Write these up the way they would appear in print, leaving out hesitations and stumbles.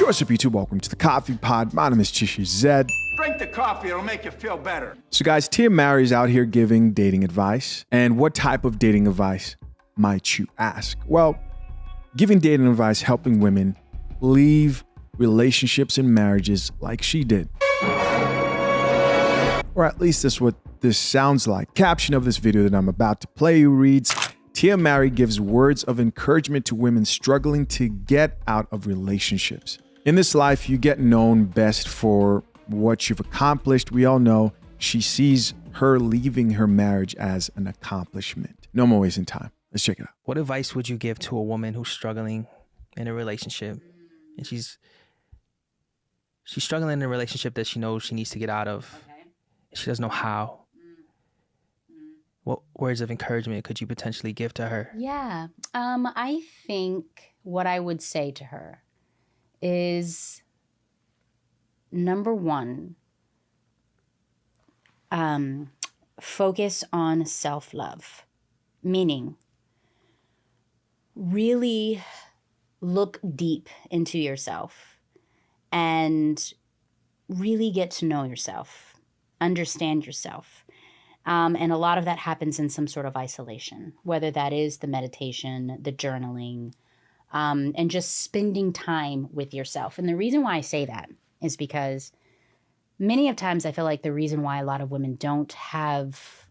What's up, YouTube? Welcome to the Coffee Pod. My name is Chishi Zed. Drink the coffee, it'll make you feel better. So guys, Tia Mowry's out here giving dating advice. And what type of dating advice might you ask? Well, giving dating advice, helping women leave relationships and marriages like she did. Or at least that's what this sounds like. Caption of this video that I'm about to play you reads, Tia Mowry gives words of encouragement to women struggling to get out of relationships. In this life, you get known best for what you've accomplished. We all know she sees her leaving her marriage as an accomplishment. No more wasting time. Let's check it out. What advice would you give to a woman who's struggling in a relationship and she's struggling in a relationship that she knows she needs to get out of? Okay. She doesn't know how. What words of encouragement could you potentially give to her? Yeah, I think what I would say to her is, number one, focus on self-love, meaning really look deep into yourself and really get to know yourself, understand yourself. And a lot of that happens in some sort of isolation, whether that is the meditation, the journaling, and just spending time with yourself. And the reason why I say that is because many of times I feel like the reason why a lot of women don't have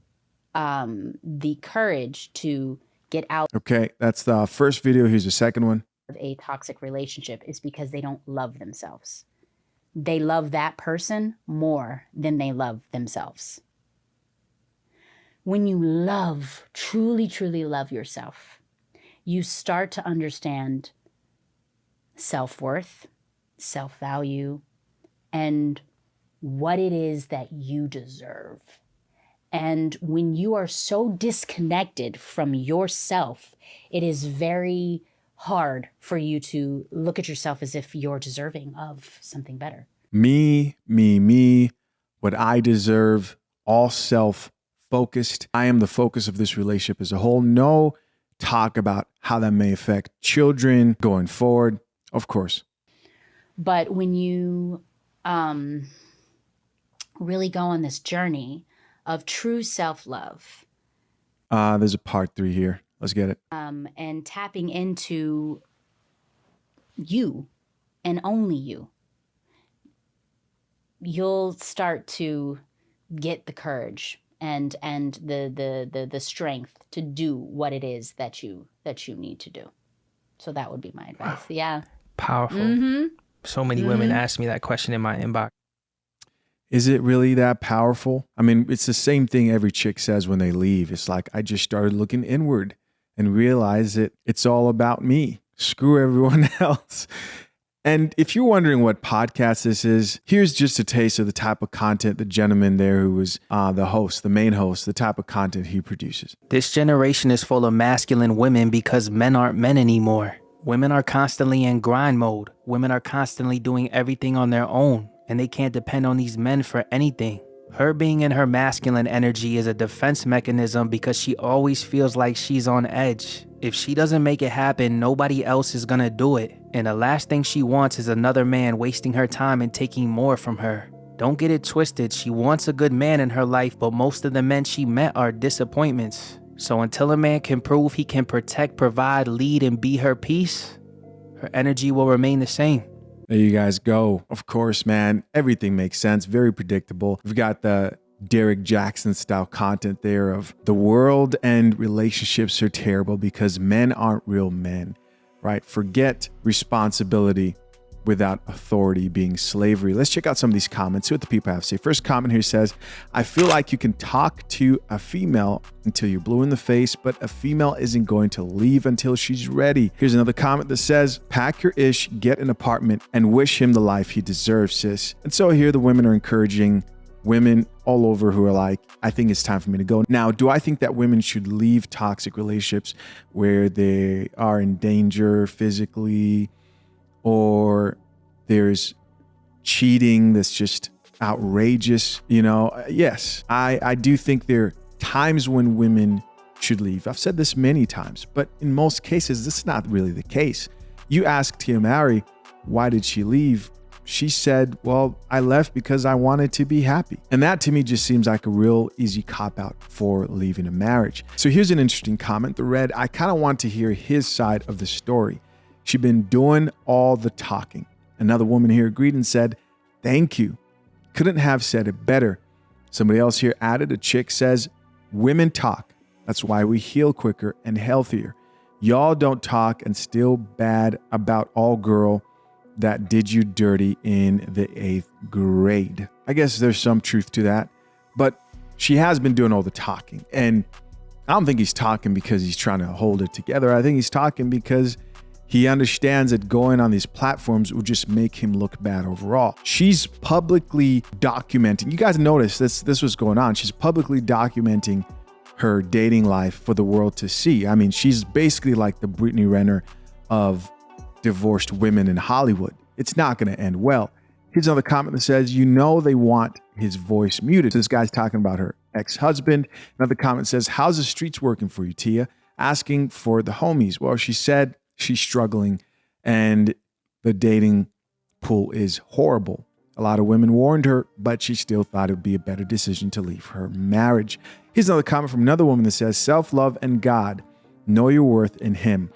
the courage to get out Okay, that's the first video. Here's the second one. of a toxic relationship is because they don't love themselves. They love that person more than they love themselves. When you love, truly, truly love yourself, you start to understand self-worth, self-value, and what it is that you deserve. And when you are so disconnected from yourself, it is very hard for you to look at yourself as if you're deserving of something better. Me, what I deserve, all self-focused. I am the focus of this relationship as a whole. No talk about how that may affect children going forward, of course. But when you really go on this journey of true self-love. There's a part 3 here. Let's get it. And tapping into you and only you, you'll start to get the courage and the strength to do what it is that you need to do. So that would be my advice. Yeah. Powerful. Mm-hmm. So many women ask me that question in my inbox. Is it really that powerful? I mean, it's the same thing every chick says when they leave. It's like, I just started looking inward and realized that it's all about me. Screw everyone else. And if you're wondering what podcast this is, here's just a taste of the type of content the gentleman there who was the host, the main host, the type of content he produces. This generation is full of masculine women because men aren't men anymore. Women are constantly in grind mode. Women are constantly doing everything on their own, and they can't depend on these men for anything. Her being in her masculine energy is a defense mechanism because she always feels like she's on edge. If she doesn't make it happen, nobody else is gonna do it. And the last thing she wants is another man wasting her time and taking more from her. Don't get it twisted, she wants a good man in her life, but most of the men she met are disappointments. So until a man can prove he can protect, provide, lead, and be her peace, her energy will remain the same. There you guys go. Of course, man, everything makes sense. Very predictable. We've got the Derek Jackson style content there of the world and relationships are terrible because men aren't real men, right? Forget responsibility without authority being slavery. Let's check out some of these comments, see what the people have to say. First comment here says, I feel like you can talk to a female until you're blue in the face, but a female isn't going to leave until she's ready. Here's another comment that says, pack your ish, get an apartment, and wish him the life he deserves, sis. And so here the women are encouraging women all over who are like, I think it's time for me to go. Now, do I think that women should leave toxic relationships where they are in danger physically, or there's cheating that's just outrageous? You know, yes, I do think there are times when women should leave. I've said this many times, but in most cases, this is not really the case. You ask Tia Mowry, why did she leave? She said, well, I left because I wanted to be happy. And that to me just seems like a real easy cop-out for leaving a marriage. So here's an interesting comment. The Red, I kind of want to hear his side of the story. She'd been doing all the talking. Another woman here agreed and said, thank you. Couldn't have said it better. Somebody else here added, a chick says, women talk. That's why we heal quicker and healthier. Y'all don't talk and still bad about all girl that did you dirty in the 8th grade. I guess there's some truth to that, but she has been doing all the talking. And I don't think he's talking because he's trying to hold it together. I think he's talking because he understands that going on these platforms will just make him look bad overall. She's publicly documenting. You guys notice this was going on. She's publicly documenting her dating life for the world to see. I mean, she's basically like the Brittany Renner of divorced women in Hollywood. It's not going to end well. Here's another comment that says, they want his voice muted. So this guy's talking about her ex-husband. Another comment says, how's the streets working for you, Tia? Asking for the homies. Well, she said she's struggling and the dating pool is horrible. A lot of women warned her, but she still thought it would be a better decision to leave her marriage. Here's another comment from another woman that says, self-love and God, know your worth in him.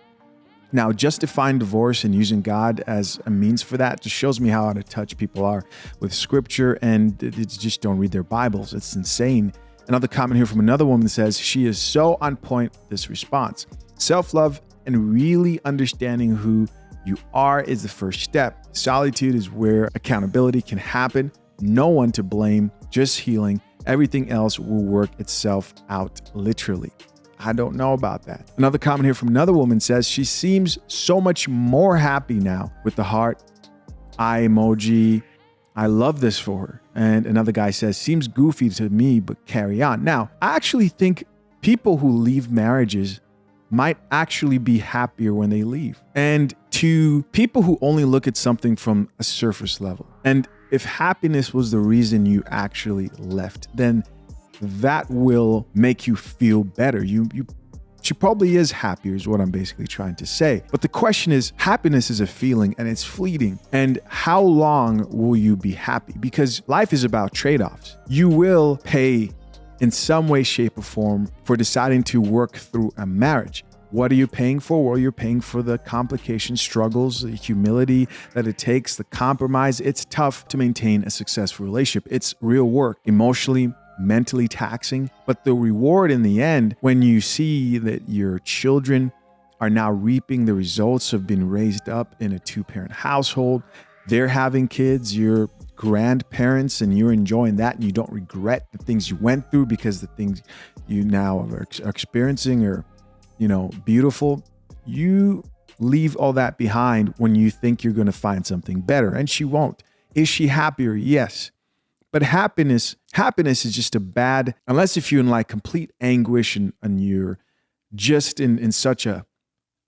Now, justifying divorce and using God as a means for that just shows me how out of touch people are with scripture and they just don't read their Bibles. It's insane. Another comment here from another woman says, she is so on point with this response. Self-love and really understanding who you are is the first step. Solitude is where accountability can happen. No one to blame, just healing. Everything else will work itself out literally. I don't know about that. Another comment here from another woman says, she seems so much more happy now with the heart eye emoji. I love this for her. And another guy says, seems goofy to me, but carry on. Now, I actually think people who leave marriages might actually be happier when they leave. And to people who only look at something from a surface level, and if happiness was the reason you actually left, then that will make you feel better. She probably is happier is what I'm basically trying to say. But the question is, happiness is a feeling and it's fleeting. And how long will you be happy? Because life is about trade-offs. You will pay in some way, shape, or form for deciding to work through a marriage. What are you paying for? Well, you're paying for the complications, struggles, the humility that it takes, the compromise. It's tough to maintain a successful relationship. It's real work, emotionally, mentally taxing. But the reward in the end, when you see that your children are now reaping the results of being raised up in a 2-parent household, they're having kids, you're grandparents, and you're enjoying that, and you don't regret the things you went through because the things you now are experiencing are, beautiful. You leave all that behind when you think you're going to find something better, and she won't. Is she happier? Yes. But happiness is just unless if you're in like complete anguish and you're just in such a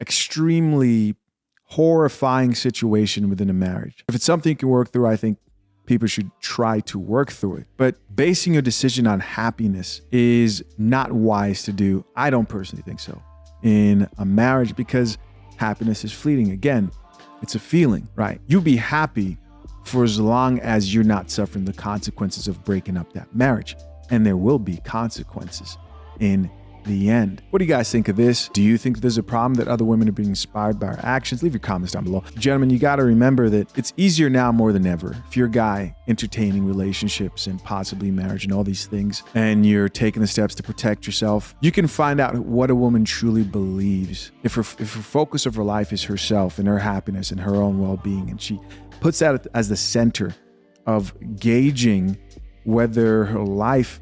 extremely horrifying situation within a marriage. If it's something you can work through, I think people should try to work through it. But basing your decision on happiness is not wise to do. I don't personally think so in a marriage, because happiness is fleeting. Again, it's a feeling, right? You'll be happy for as long as you're not suffering the consequences of breaking up that marriage. And there will be consequences in the end. What do you guys think of this? Do you think there's a problem that other women are being inspired by our actions? Leave your comments down below. Gentlemen, you got to remember that it's easier now more than ever. If you're a guy entertaining relationships and possibly marriage and all these things, and you're taking the steps to protect yourself, you can find out what a woman truly believes. If her focus of her life is herself and her happiness and her own well-being, and she puts that as the center of gauging whether her life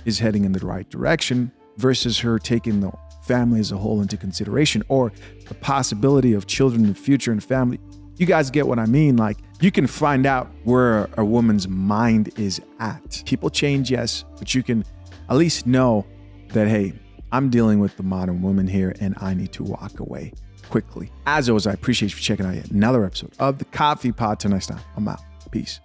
is heading in the right direction versus her taking the family as a whole into consideration, or the possibility of children in the future and family. You guys get what I mean? Like, you can find out where a woman's mind is at. People change, yes, but you can at least know that, hey, I'm dealing with the modern woman here and I need to walk away quickly. As always, I appreciate you for checking out yet another episode of the Coffee Pod. Till next time, I'm out. Peace.